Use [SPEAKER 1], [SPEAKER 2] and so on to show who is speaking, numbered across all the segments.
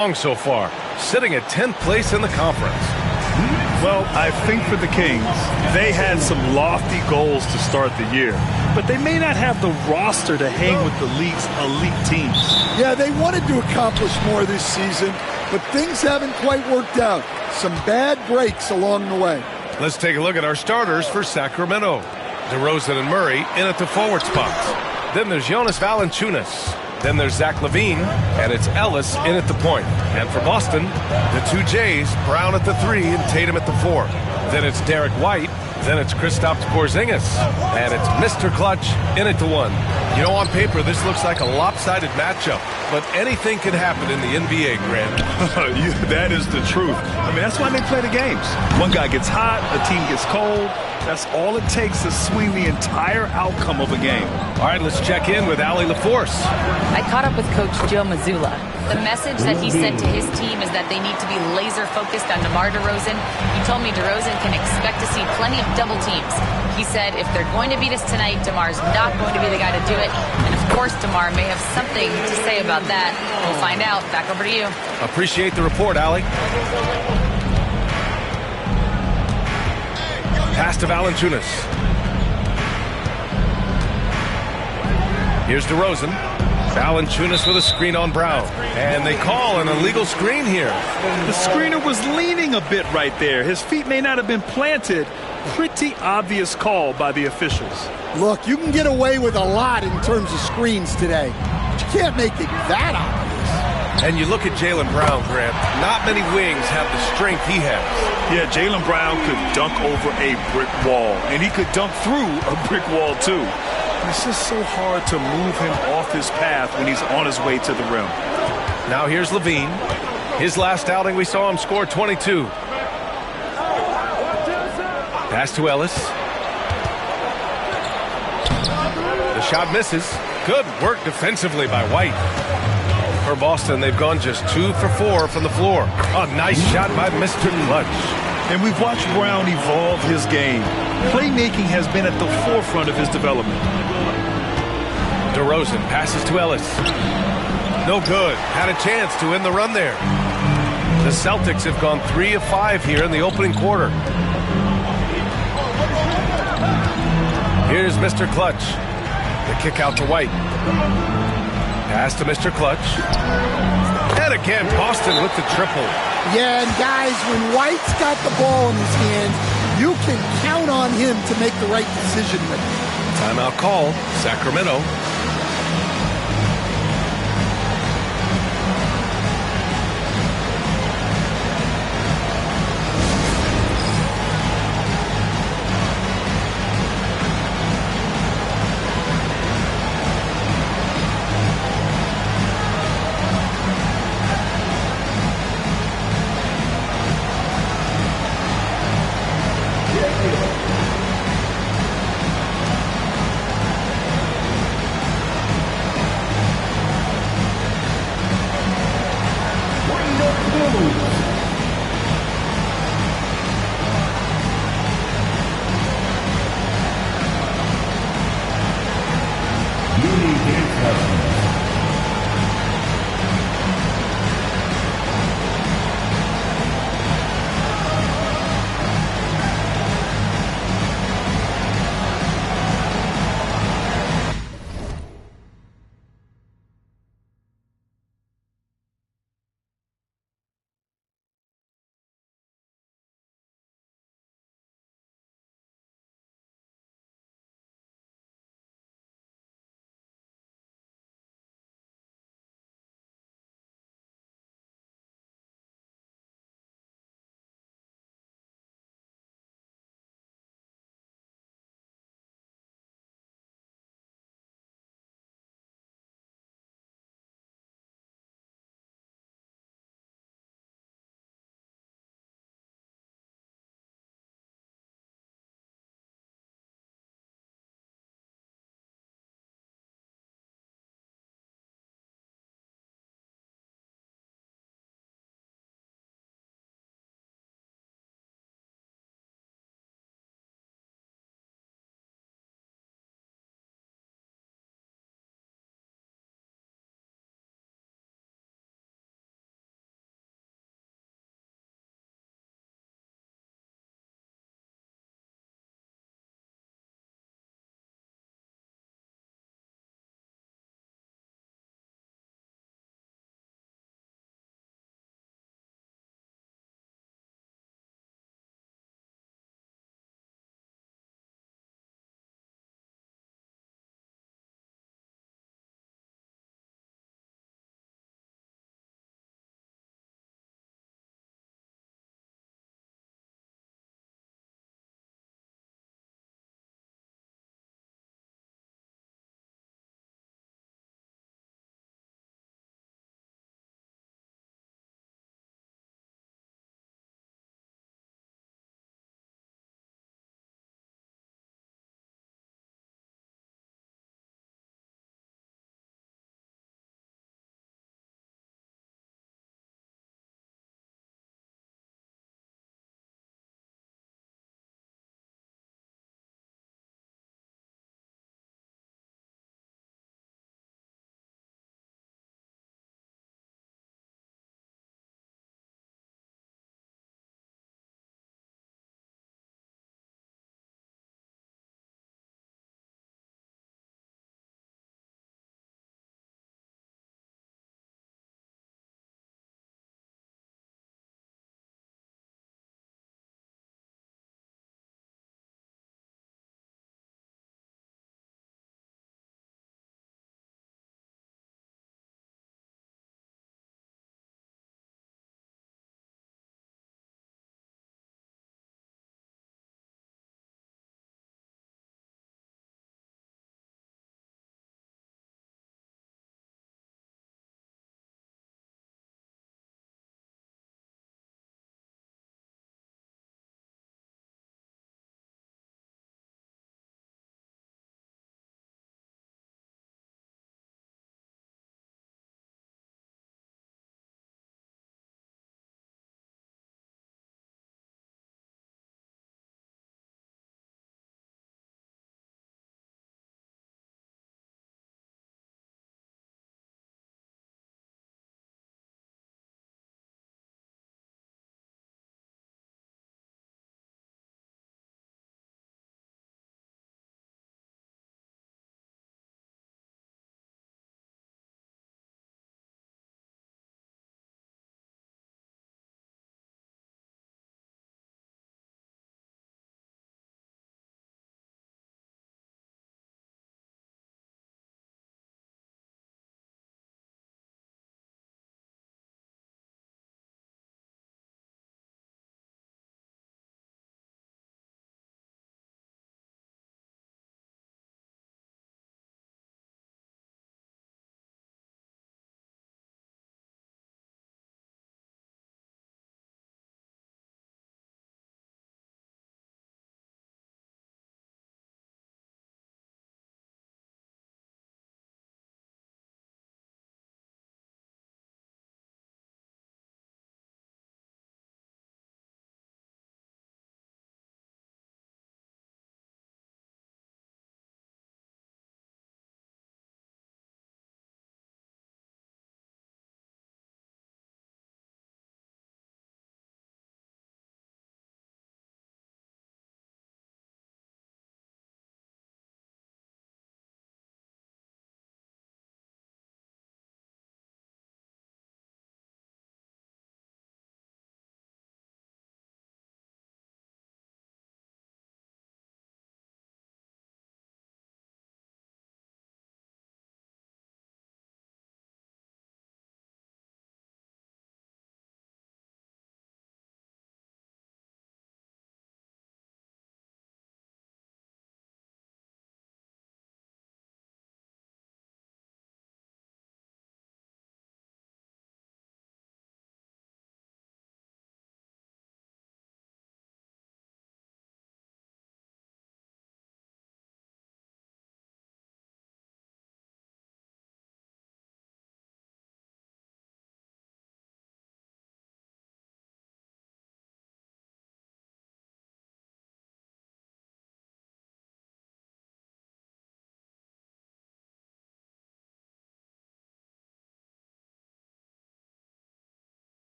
[SPEAKER 1] So far, sitting at 10th place in the conference.
[SPEAKER 2] Well, I think for the Kings, they had some lofty goals to start the year, but they may not have the roster to hang with the league's elite teams.
[SPEAKER 3] Yeah, they wanted to accomplish more this season, but things haven't quite worked out. Some bad breaks along the way.
[SPEAKER 1] Let's take a look at our starters for Sacramento. DeRozan and Murray in at the forward spots. Then there's Jonas Valanciunas. Then there's Zach LaVine, and it's Ellis in at the point. And for Boston, the two Jays, Brown at the 3 and Tatum at the 4. Then it's Derek White. Then it's Kristaps Porzingis. And it's Mr. Clutch in at the 1. You know, on paper, this looks like a lopsided matchup, but anything can happen in the NBA, Grant.
[SPEAKER 2] That is the truth. I mean, that's why they play the games. One guy gets hot, a team gets cold. That's all it takes to swing the entire outcome of a game.
[SPEAKER 1] All right, let's check in with Allie LaForce.
[SPEAKER 4] I caught up with Coach Joe Mazzulla. The message that he sent to his team is that they need to be laser-focused on DeMar DeRozan. He told me DeRozan can expect to see plenty of double teams. He said if they're going to beat us tonight, DeMar's not going to be the guy to do it. And, of course, DeMar may have something to say about that. We'll find out. Back over to you.
[SPEAKER 1] Appreciate the report, Allie. Pass to Valanciunas. Here's DeRozan. Valanciunas with a screen on Brown. And they call an illegal screen here.
[SPEAKER 2] The screener was leaning a bit right there. His feet may not have been planted. Pretty obvious call by the officials.
[SPEAKER 3] Look, you can get away with a lot in terms of screens today, but you can't make it that obvious.
[SPEAKER 1] And you look at Jaylen Brown, Grant. Not many wings have the strength he has.
[SPEAKER 2] Yeah, Jaylen Brown could dunk over a brick wall, and he could dunk through a brick wall, too. It's just so hard to move him off his path when he's on his way to the rim.
[SPEAKER 1] Now here's LaVine. His last outing, we saw him score 22. Pass to Ellis. The shot misses. Good work defensively by White. For Boston, they've gone just 2 for 4 from the floor. A nice shot by Mr. Clutch.
[SPEAKER 2] And we've watched Brown evolve his game. Playmaking has been at the forefront of his development.
[SPEAKER 1] DeRozan passes to Ellis. No good. Had a chance to end the run there. The Celtics have gone 3 of 5 here in the opening quarter. Here's Mr. Clutch. The kick out to White. Pass to Mr. Clutch. And again, Boston with the triple.
[SPEAKER 3] Yeah, and guys, when White's got the ball in his hands, you can count on him to make the right decision with it.
[SPEAKER 1] Timeout call, Sacramento.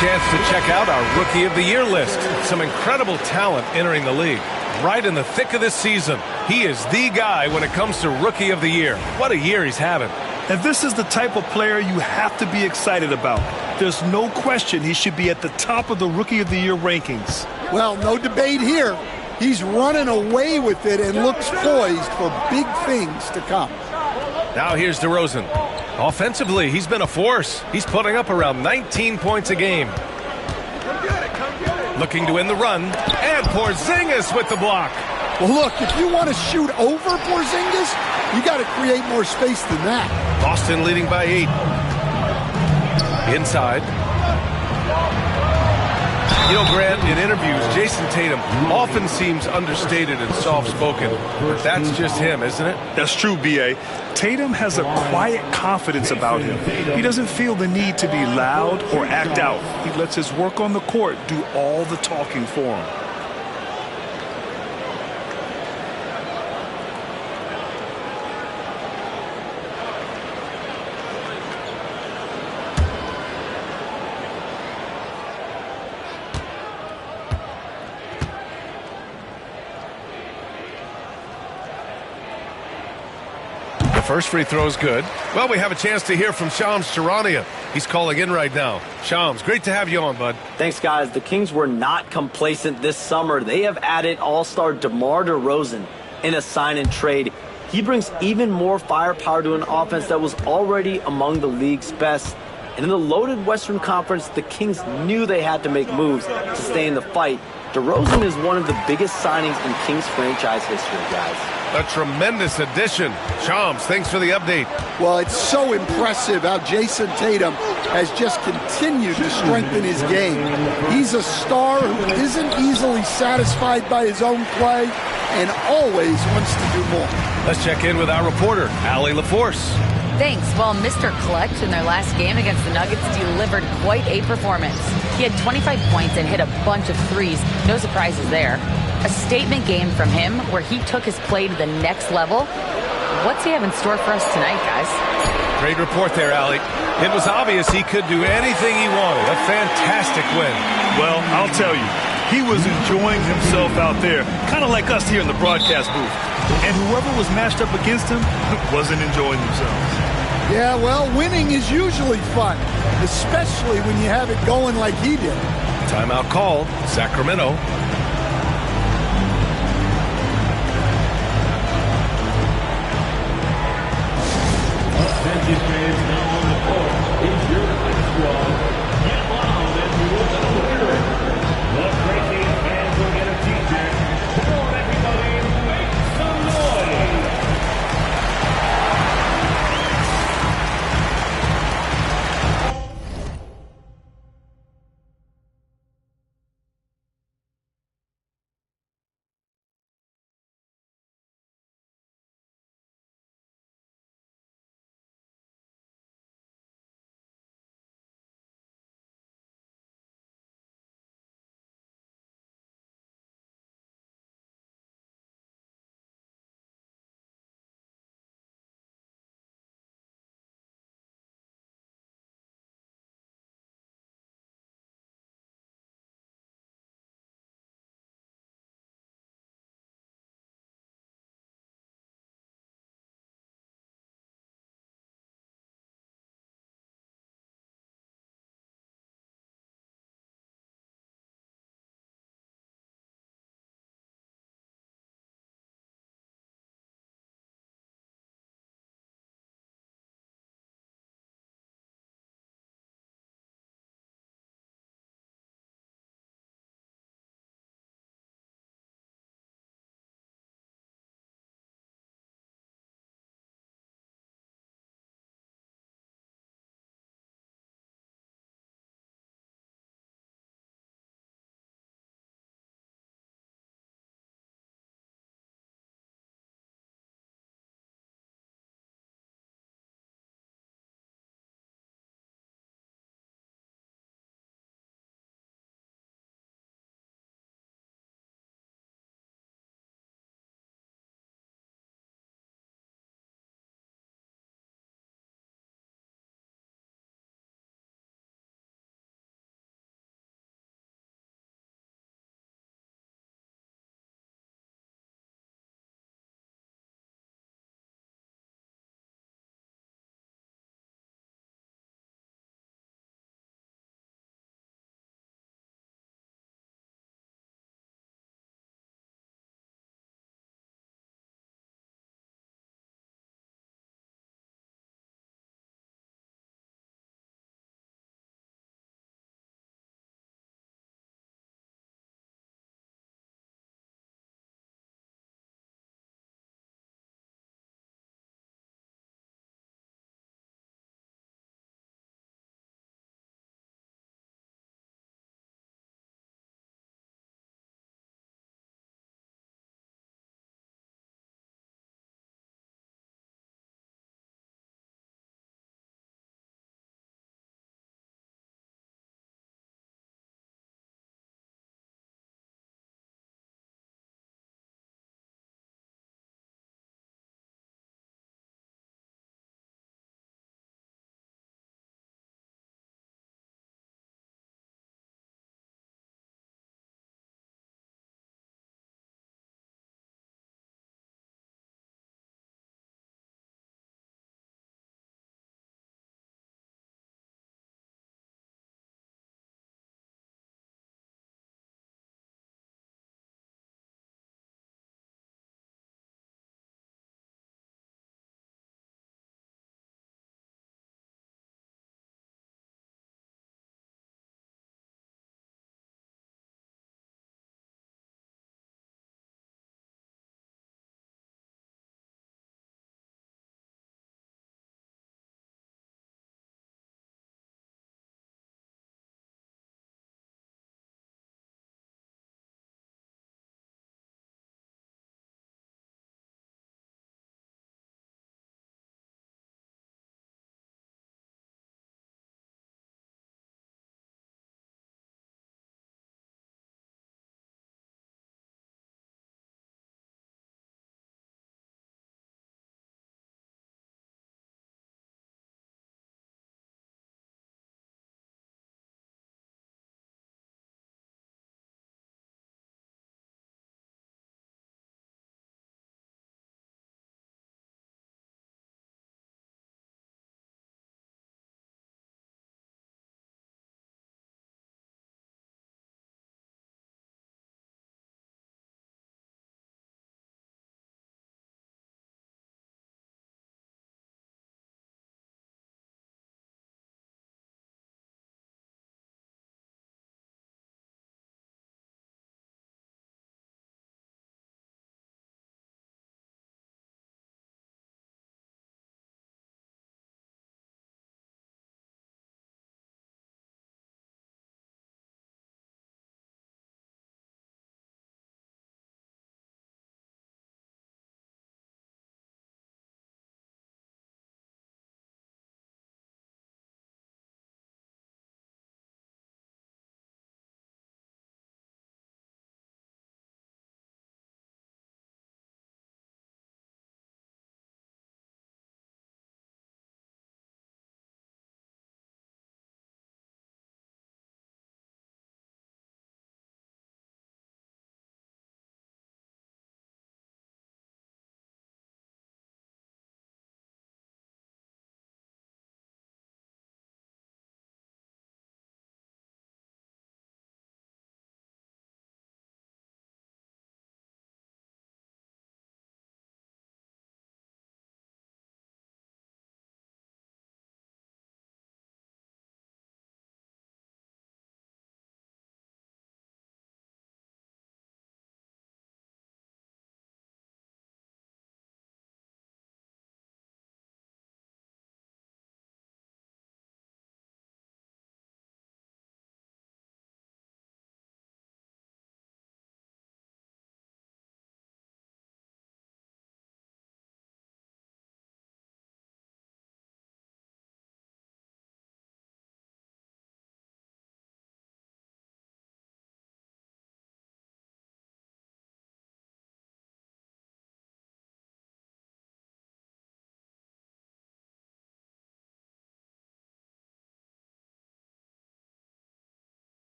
[SPEAKER 1] chance to check out our Rookie of the Year list. Some incredible talent entering the league. Right in the thick of this season, he is the guy when it comes to Rookie of the Year. What a year he's having.
[SPEAKER 2] And this is the type of player you have to be excited about. There's no question he should be at the top of the Rookie of the Year rankings.
[SPEAKER 3] Well, no debate here. He's running away with it and looks poised for big things to come.
[SPEAKER 1] Now here's DeRozan. Offensively, he's been a force. He's putting up around 19 points a game. Looking to end the run. And Porzingis with the block.
[SPEAKER 3] Well, look, if you want to shoot over Porzingis, you got to create more space than that.
[SPEAKER 1] Boston leading by 8. Inside. You know, Grant, in interviews, Jason Tatum often seems understated and soft-spoken. But that's just him, isn't it?
[SPEAKER 2] That's true, B.A. Tatum has a quiet confidence about him. He doesn't feel the need to be loud or act out. He lets his work on the court do all the talking for him.
[SPEAKER 1] First free throw is good. Well, we have a chance to hear from Shams Charania. He's calling in right now. Shams, great to have you on, bud.
[SPEAKER 5] Thanks, guys. The Kings were not complacent this summer. They have added all-star DeMar DeRozan in a sign-and-trade. He brings even more firepower to an offense that was already among the league's best. And in the loaded Western Conference, the Kings knew they had to make moves to stay in the fight. DeRozan is one of the biggest signings in Kings franchise history, guys.
[SPEAKER 1] A tremendous addition. Shams, thanks for the update.
[SPEAKER 3] Well, it's so impressive how Jason Tatum has just continued to strengthen his game. He's a star who isn't easily satisfied by his own play and always wants to do more.
[SPEAKER 1] Let's check in with our reporter, Allie LaForce.
[SPEAKER 4] Thanks. Well, Mr. Clutch in their last game against the Nuggets delivered quite a performance. He had 25 points and hit a bunch of threes. No surprises there. A statement game from him where he took his play to the next level. What's he have in store for us tonight, guys?
[SPEAKER 1] Great report there, Allie. It was obvious he could do anything he wanted. A fantastic win.
[SPEAKER 2] Well, I'll tell you, he was enjoying himself out there, kind of like us here in the broadcast booth. And whoever was matched up against him wasn't enjoying themselves.
[SPEAKER 3] Yeah, well, winning is usually fun, especially when you have it going like he did.
[SPEAKER 1] Timeout called. Sacramento.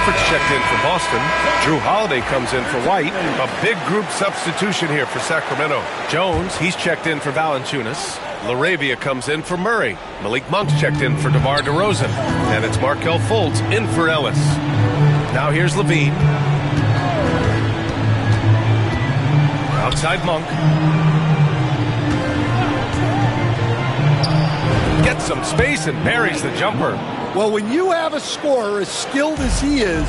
[SPEAKER 1] Horford's checked in for Boston. Drew Holiday comes in for White. A big group substitution here for Sacramento. Jones, he's checked in for Valanciunas. LaRavia comes in for Murray. Malik Monk's checked in for DeMar DeRozan. And it's Markelle Fultz in for Ellis. Now here's LaVine. Outside Monk. Gets some space and buries the jumper.
[SPEAKER 3] Well, when you have a scorer as skilled as he is,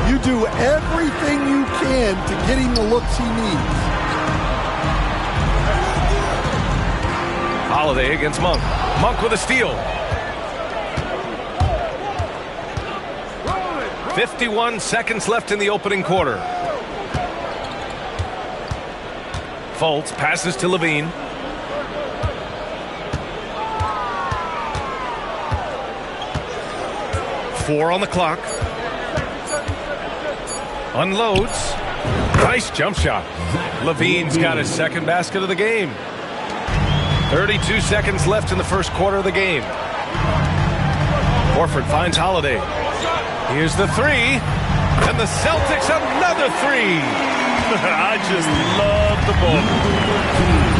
[SPEAKER 3] you do everything you can to get him the looks he needs.
[SPEAKER 1] Holiday against Monk. Monk with a steal. 51 seconds left in the opening quarter. Fultz passes to LaVine. Four on the clock. Unloads. Nice jump shot. LaVine's got his second basket of the game. 32 seconds left in the first quarter of the game. Horford finds Holiday. Here's the three. And the Celtics another three.
[SPEAKER 2] I just love the ball.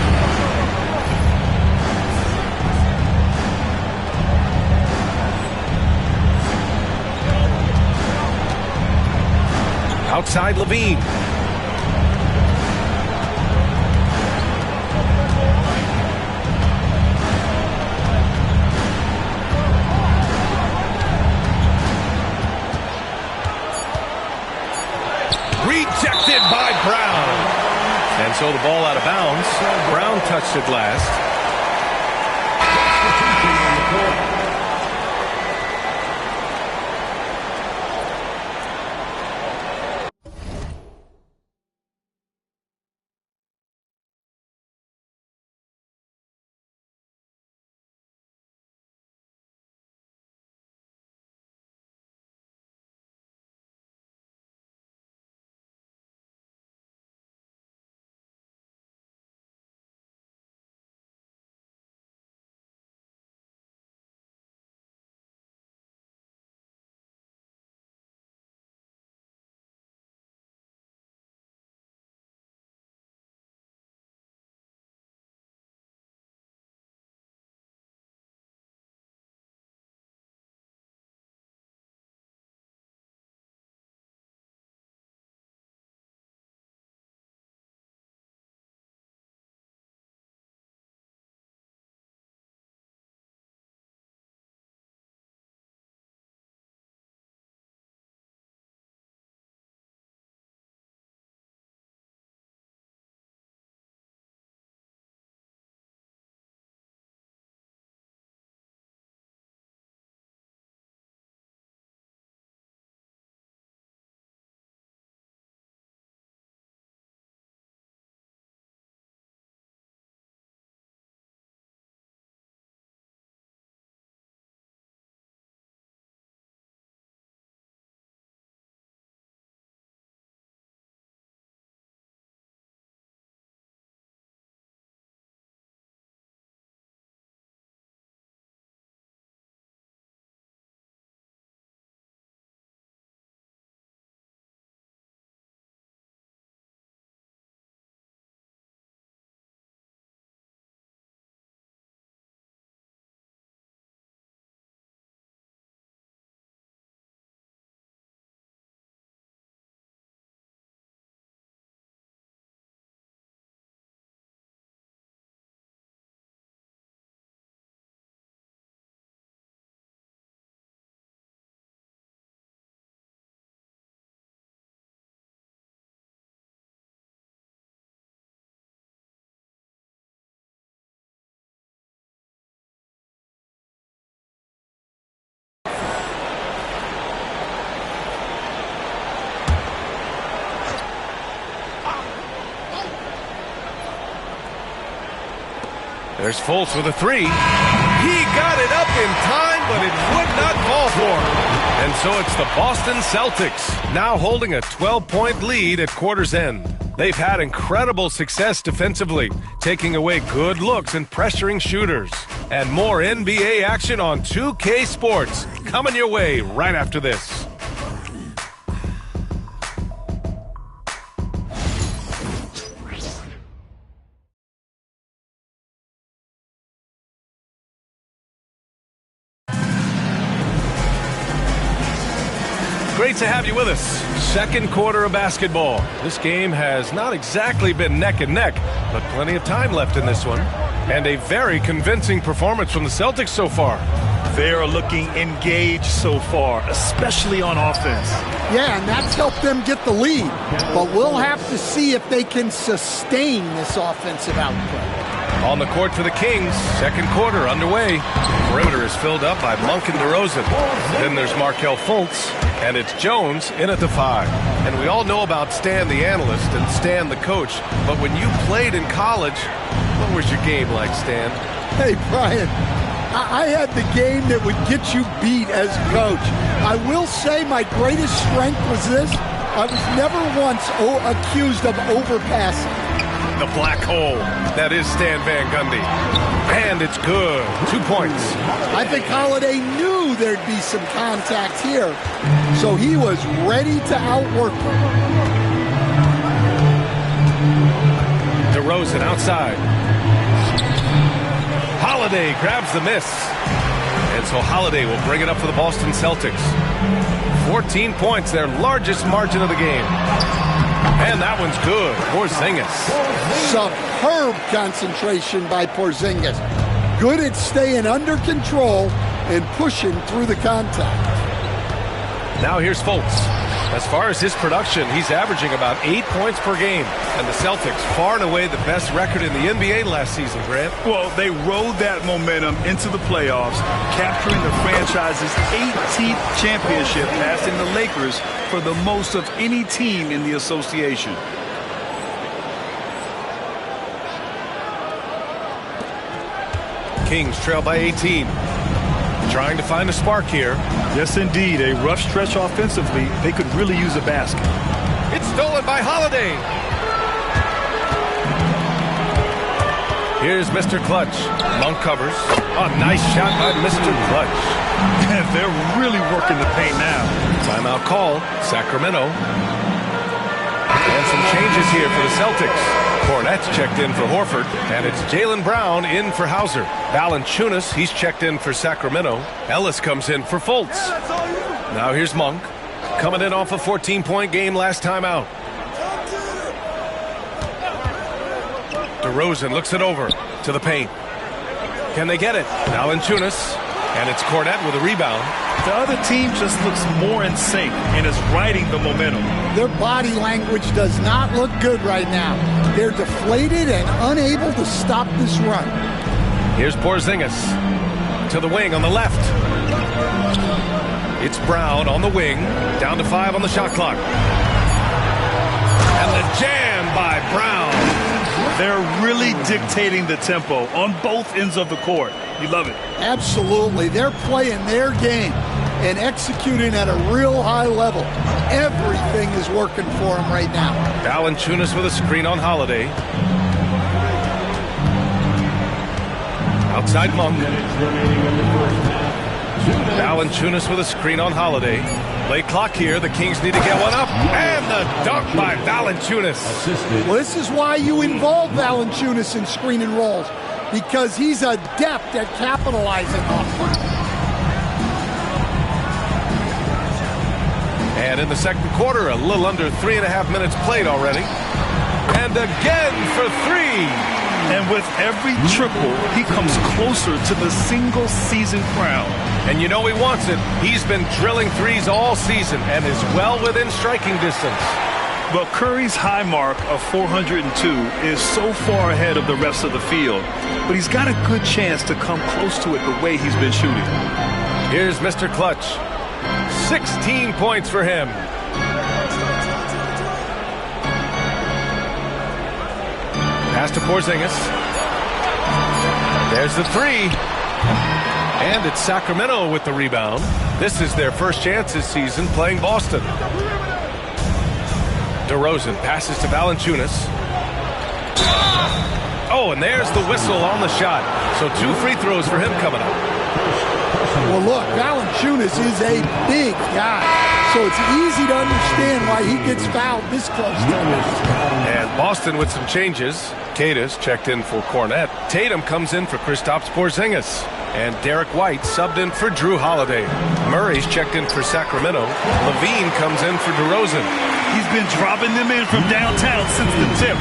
[SPEAKER 1] Outside LaVine. Rejected by Brown. And so the ball out of bounds. Brown touched it last. There's Fultz with a three. He got it up in time, but it would not fall for him. And so it's the Boston Celtics, now holding a 12-point lead at quarter's end. They've had incredible success defensively, taking away good looks and pressuring shooters. And more NBA action on 2K Sports, coming your way right after this. Great to have you with us. Second quarter of basketball. This game has not exactly been neck and neck, but plenty of time left in this one. And a very convincing performance from the Celtics so far.
[SPEAKER 2] They are looking engaged so far, especially on offense.
[SPEAKER 3] Yeah, and that's helped them get the lead. But we'll have to see if they can sustain this offensive output.
[SPEAKER 1] On the court for the Kings, second quarter underway. Perimeter is filled up by Monk and DeRozan. Then there's Markelle Fultz, and it's Jones in at the 5. And we all know about Stan the analyst and Stan the coach, but when you played in college, what was your game like, Stan?
[SPEAKER 3] Hey, Brian, I had the game that would get you beat as coach. I will say my greatest strength was this. I was never once accused of overpassing.
[SPEAKER 1] The black hole. That is Stan Van Gundy. And it's good. 2 points.
[SPEAKER 3] I think Holiday knew there'd be some contact here, so he was ready to outwork them.
[SPEAKER 1] DeRozan outside. Holiday grabs the miss. And so Holiday will bring it up for the Boston Celtics. 14 points, their largest margin of the game. And that one's good. Porzingis.
[SPEAKER 3] Superb concentration by Porzingis. Good at staying under control and pushing through the contact.
[SPEAKER 1] Now here's Fultz. As far as his production, he's averaging about 8 points per game. And the Celtics, far and away the best record in the NBA last season, Grant.
[SPEAKER 2] Well, they rode that momentum into the playoffs, capturing the franchise's 18th championship, passing the Lakers for the most of any team in the association.
[SPEAKER 1] Kings trail by 18. Trying to find a spark here.
[SPEAKER 2] Yes, indeed. A rough stretch offensively. They could really use a basket.
[SPEAKER 1] It's stolen by Holiday. Here's Mr. Clutch. Monk covers. A nice shot by Mr. Clutch.
[SPEAKER 2] They're really working the paint now.
[SPEAKER 1] Timeout call. Sacramento. And some changes here for the Celtics. Kornet's checked in for Horford, and it's Jaylen Brown in for Hauser. Valanciunas, he's checked in for Sacramento. Ellis comes in for Fultz. Now here's Monk, coming in off a 14-point game last time out. DeRozan looks it over to the paint. Can they get it? Valanciunas, and it's Kornet with a rebound.
[SPEAKER 2] The other team just looks more in sync and is riding the momentum.
[SPEAKER 3] Their body language does not look good right now. They're deflated and unable to stop this run.
[SPEAKER 1] Here's Porzingis to the wing on the left. It's Brown on the wing, down to 5 on the shot clock. And the jam by Brown.
[SPEAKER 2] They're really dictating the tempo on both ends of the court. You love it.
[SPEAKER 3] Absolutely. They're playing their game and executing at a real high level. Everything is working for them right now.
[SPEAKER 1] Valanciunas with a screen on Holiday. Outside Monk. Valanciunas with a screen on Holiday. Late clock here. The Kings need to get one up. And the dunk by Valanciunas.
[SPEAKER 3] Well, this is why you involve Valanciunas in screen and rolls, because he's adept at capitalizing off them.
[SPEAKER 1] And in the second quarter, a little under 3.5 minutes played already. And again for 3.
[SPEAKER 2] And with every triple, he comes closer to the single-season crown.
[SPEAKER 1] And you know he wants it. He's been drilling threes all season and is well within striking distance.
[SPEAKER 2] But Curry's high mark of 402 is so far ahead of the rest of the field. But he's got a good chance to come close to it the way he's been shooting.
[SPEAKER 1] Here's Mr. Clutch. 16 points for him. Pass to Porzingis. There's the 3. And it's Sacramento with the rebound. This is their first chance this season playing Boston. DeRozan passes to Valanciunas. Oh, and there's the whistle on the shot. So 2 free throws for him coming up.
[SPEAKER 3] Well, look, Valanciunas is a big guy, so it's easy to understand why he gets fouled this close to him.
[SPEAKER 1] And Boston with some changes. Cadiz checked in for Kornet. Tatum comes in for Kristaps Porzingis. And Derek White subbed in for Drew Holiday. Murray's checked in for Sacramento. Levine comes in for DeRozan.
[SPEAKER 2] He's been dropping them in from downtown since the tip.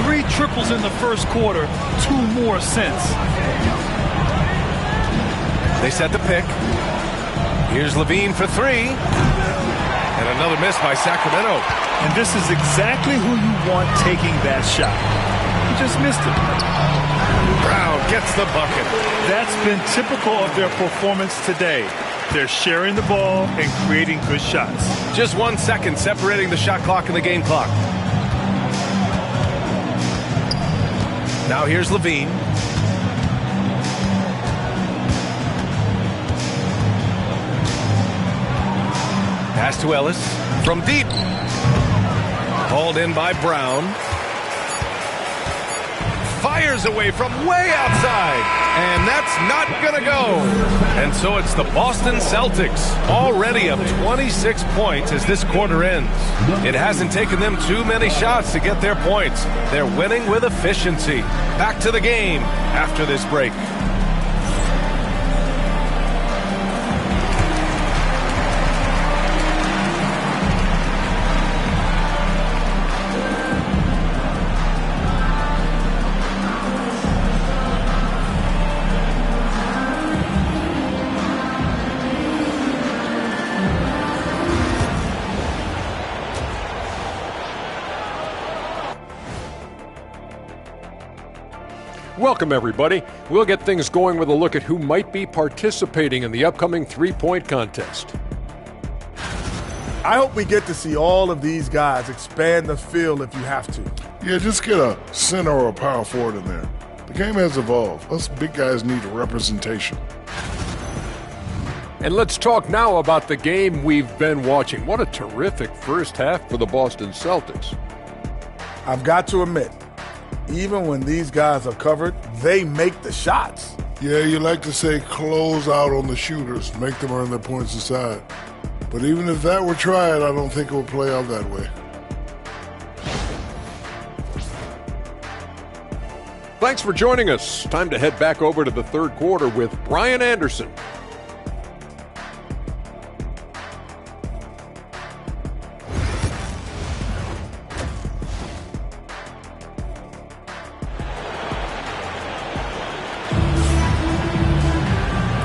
[SPEAKER 2] 3 triples in the first quarter, 2 more since.
[SPEAKER 1] They set the pick. Here's Levine for 3. And another miss by Sacramento.
[SPEAKER 2] And this is exactly who you want taking that shot. He just missed it.
[SPEAKER 1] Brown gets the bucket.
[SPEAKER 2] That's been typical of their performance today. They're sharing the ball and creating good shots.
[SPEAKER 1] Just 1 second separating the shot clock and the game clock. Now here's Levine. Pass to Ellis from deep. Hauled in by Brown. Fires away from way outside. And that's not going to go. And so it's the Boston Celtics already up 26 points as this quarter ends. It hasn't taken them too many shots to get their points. They're winning with efficiency. Back to the game after this break.
[SPEAKER 6] Welcome, everybody. We'll get things going with a look at who might be participating in the upcoming three-point contest.
[SPEAKER 7] I hope we get to see all of these guys expand the field if you have to.
[SPEAKER 8] Yeah, just get a center or a power forward in there. The game has evolved. Us big guys need a representation.
[SPEAKER 6] And let's talk now about the game we've been watching. What a terrific first half for the Boston Celtics.
[SPEAKER 7] I've got to admit, even when these guys are covered, they make the shots.
[SPEAKER 8] Yeah, you like to say close out on the shooters, make them earn their points aside. But even if that were tried, I don't think it would play out that way.
[SPEAKER 6] Thanks for joining us. Time to head back over to the third quarter with Brian Anderson.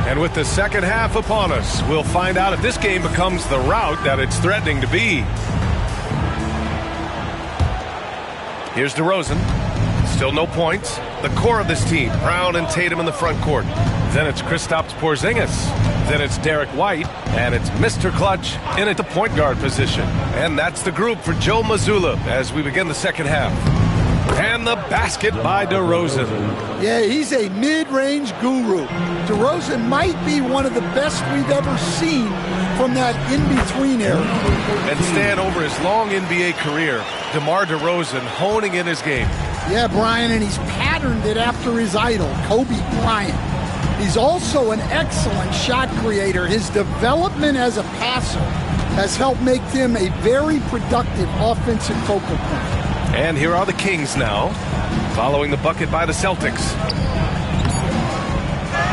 [SPEAKER 1] And with the second half upon us, we'll find out if this game becomes the rout that it's threatening to be. Here's DeRozan. Still no points. The core of this team, Brown and Tatum in the front court. Then it's Kristaps Porzingis. Then it's Derek White. And it's Mr. Clutch in at the point guard position. And that's the group for Joe Mazzulla as we begin the second half. And the basket by DeRozan.
[SPEAKER 3] Yeah, he's a mid-range guru. DeRozan might be one of the best we've ever seen from that in-between era.
[SPEAKER 1] And Stan, over his long NBA career, DeMar DeRozan honing in his game.
[SPEAKER 3] Yeah, Brian, and he's patterned it after his idol, Kobe Bryant. He's also an excellent shot creator. His development as a passer has helped make him a very productive offensive focal point.
[SPEAKER 1] And here are the Kings now, following the bucket by the Celtics.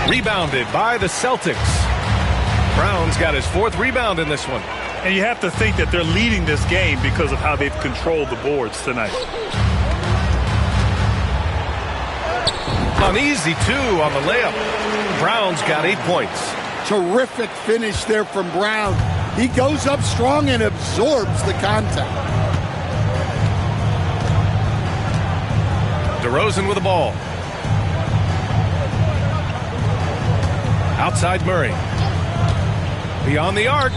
[SPEAKER 1] Rebounded by the Celtics. Brown's got his fourth rebound in this one.
[SPEAKER 2] And you have to think that they're leading this game because of how they've controlled the boards tonight.
[SPEAKER 1] Uneasy, too, on the layup. Brown's got 8 points.
[SPEAKER 3] Terrific finish there from Brown. He goes up strong and absorbs the contact.
[SPEAKER 1] DeRozan with the ball. Outside Murray. Beyond the arc.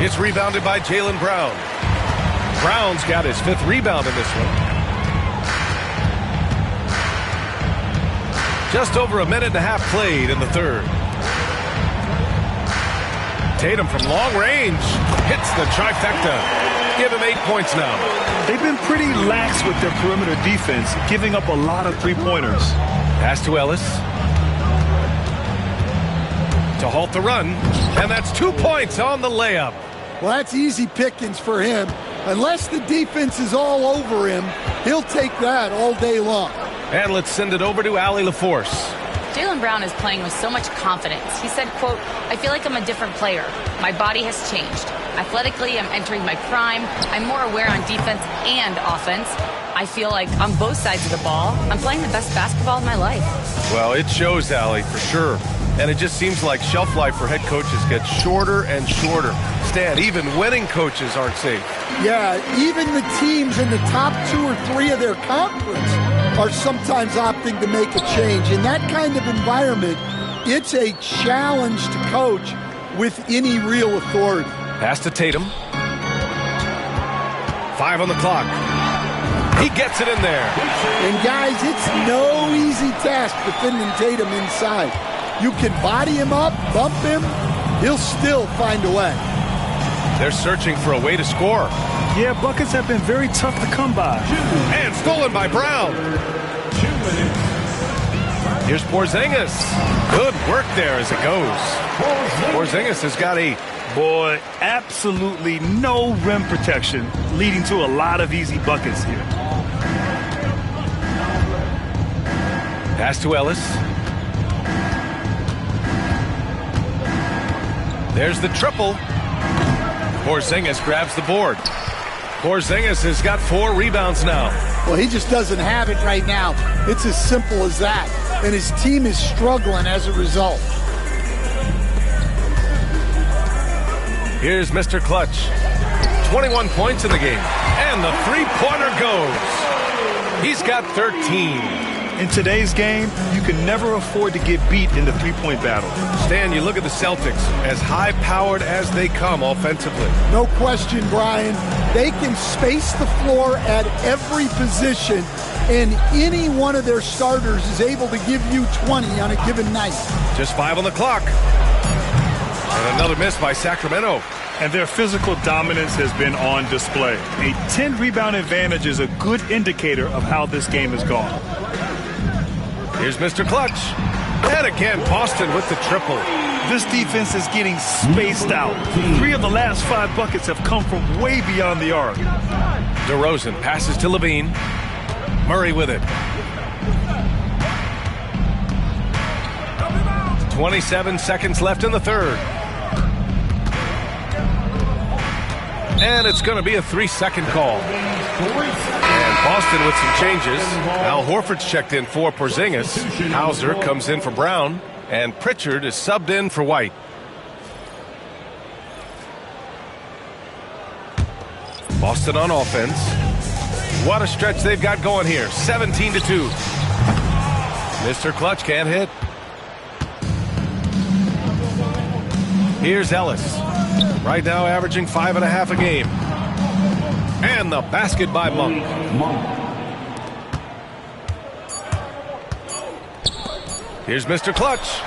[SPEAKER 1] It's rebounded by Jaylen Brown. Brown's got his 5th rebound in this one. Just over a minute and a half played in the third. Tatum from long range hits the trifecta. Give him 8 points now.
[SPEAKER 2] They've been pretty lax with their perimeter defense, giving up a lot of three-pointers.
[SPEAKER 1] Pass to Ellis. To halt the run. And that's 2 points on the layup.
[SPEAKER 3] Well, that's easy pickings for him. Unless the defense is all over him, he'll take that all day long.
[SPEAKER 1] And let's send it over to Allie LaForce.
[SPEAKER 4] Jaylen Brown is playing with so much confidence. He said, quote, "I feel like I'm a different player. My body has changed. Athletically, I'm entering my prime. I'm more aware on defense and offense. I feel like on both sides of the ball, I'm playing the best basketball of my life."
[SPEAKER 1] Well, it shows, Allie, for sure. And it just seems like shelf life for head coaches gets shorter and shorter. Stan, even winning coaches aren't safe.
[SPEAKER 3] Yeah, even the teams in the top 2 or 3 of their conference are sometimes opting to make a change. In that kind of environment, it's a challenge to coach with any real authority.
[SPEAKER 1] Pass to Tatum. 5 on the clock. He gets it in there.
[SPEAKER 3] And guys, it's no easy task defending Tatum inside. You can body him up, bump him, he'll still find a way.
[SPEAKER 1] They're searching for a way to score.
[SPEAKER 2] Yeah, buckets have been very tough to come by.
[SPEAKER 1] And stolen by Brown. Here's Porzingis. Good work there as it goes. Porzingis has got a...
[SPEAKER 2] Boy, absolutely no rim protection, leading to a lot of easy buckets here.
[SPEAKER 1] Pass to Ellis. There's the triple. Porzingis grabs the board. Porzingis has got 4 rebounds now.
[SPEAKER 3] Well, he just doesn't have it right now. It's as simple as that. And his team is struggling as a result.
[SPEAKER 1] Here's Mr. Clutch. 21 points in the game. And the three-pointer goes. He's got 13.
[SPEAKER 2] In today's game, you can never afford to get beat in the three-point battle.
[SPEAKER 1] Stan, you look at the Celtics, as high-powered as they come offensively.
[SPEAKER 3] No question, Brian. They can space the floor at every position, and any one of their starters is able to give you 20 on a given night.
[SPEAKER 1] Just 5 on the clock. And another miss by Sacramento.
[SPEAKER 2] And their physical dominance has been on display. A 10-rebound advantage is a good indicator of how this game has gone.
[SPEAKER 1] Here's Mr. Clutch. And again, Boston with the triple.
[SPEAKER 2] This defense is getting spaced out. 3 of the last 5 buckets have come from way beyond the arc.
[SPEAKER 1] DeRozan passes to Levine. Murray with it. 27 seconds left in the third. And it's going to be a 3-second call. And Boston with some changes. Al Horford's checked in for Porzingis. Hauser comes in for Brown. And Pritchard is subbed in for White. Boston on offense. What a stretch they've got going here. 17-2. Mr. Clutch can't hit. Here's Ellis. Right now averaging 5.5 a game. And the basket by Monk. Here's Mr. Clutch.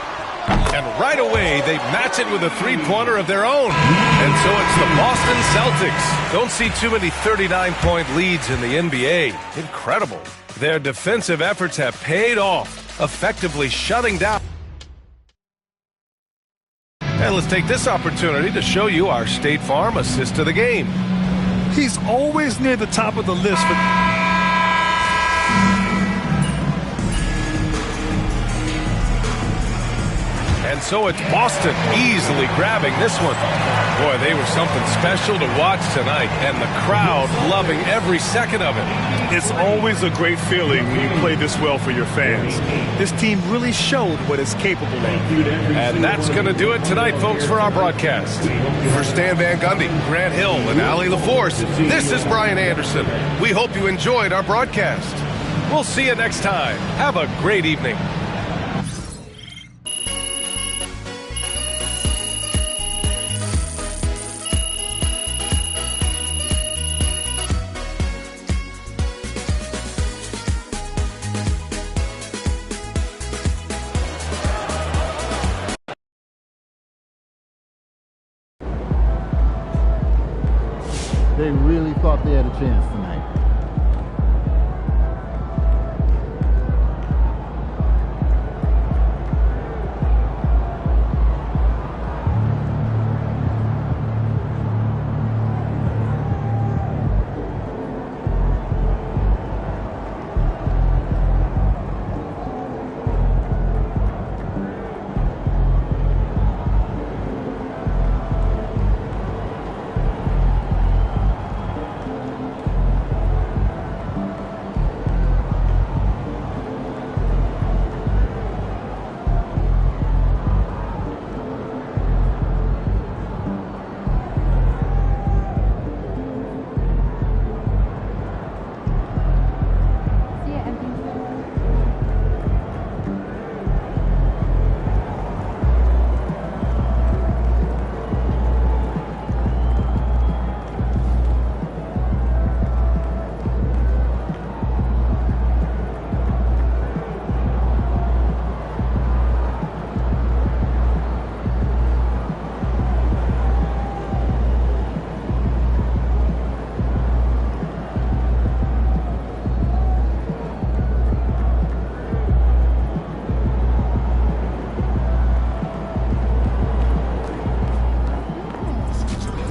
[SPEAKER 1] And right away, they match it with a three-pointer of their own. And so it's the Boston Celtics. Don't see too many 39-point leads in the NBA. Incredible. Their defensive efforts have paid off, effectively shutting down. And let's take this opportunity to show you our State Farm assist to the game.
[SPEAKER 2] He's always near the top of the list for...
[SPEAKER 1] And so it's Boston easily grabbing this one. Boy, they were something special to watch tonight, and the crowd loving every second of it.
[SPEAKER 2] It's always a great feeling when you play this well for your fans. This team really showed what it's capable of.
[SPEAKER 1] And that's going to do it tonight, folks, for our broadcast. For Stan Van Gundy, Grant Hill, and Allie LaForce, this is Brian Anderson. We hope you enjoyed our broadcast. We'll see you next time. Have a great evening.
[SPEAKER 9] They really thought they had a chance tonight.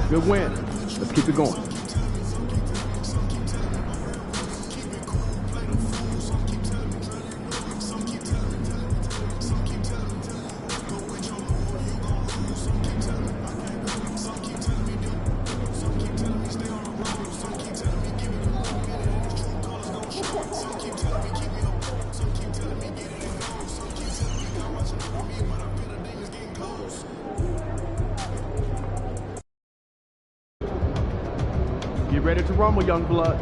[SPEAKER 10] Good win. Let's keep it going. Get ready to rumble, young blood.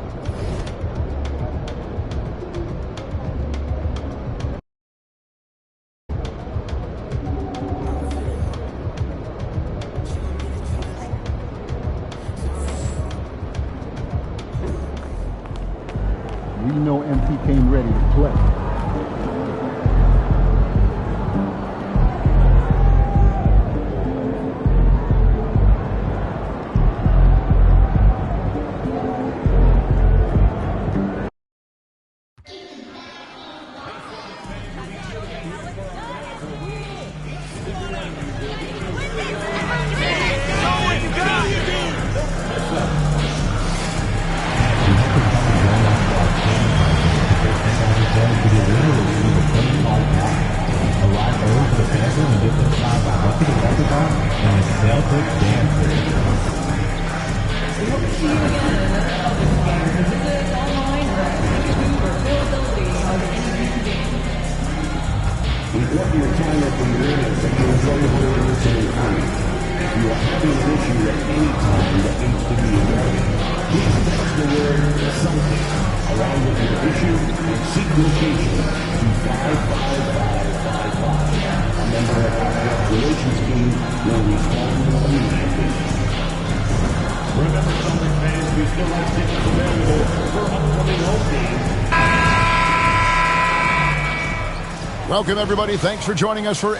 [SPEAKER 9] We know MP came ready to play.
[SPEAKER 11] Welcome, everybody. Thanks for joining us for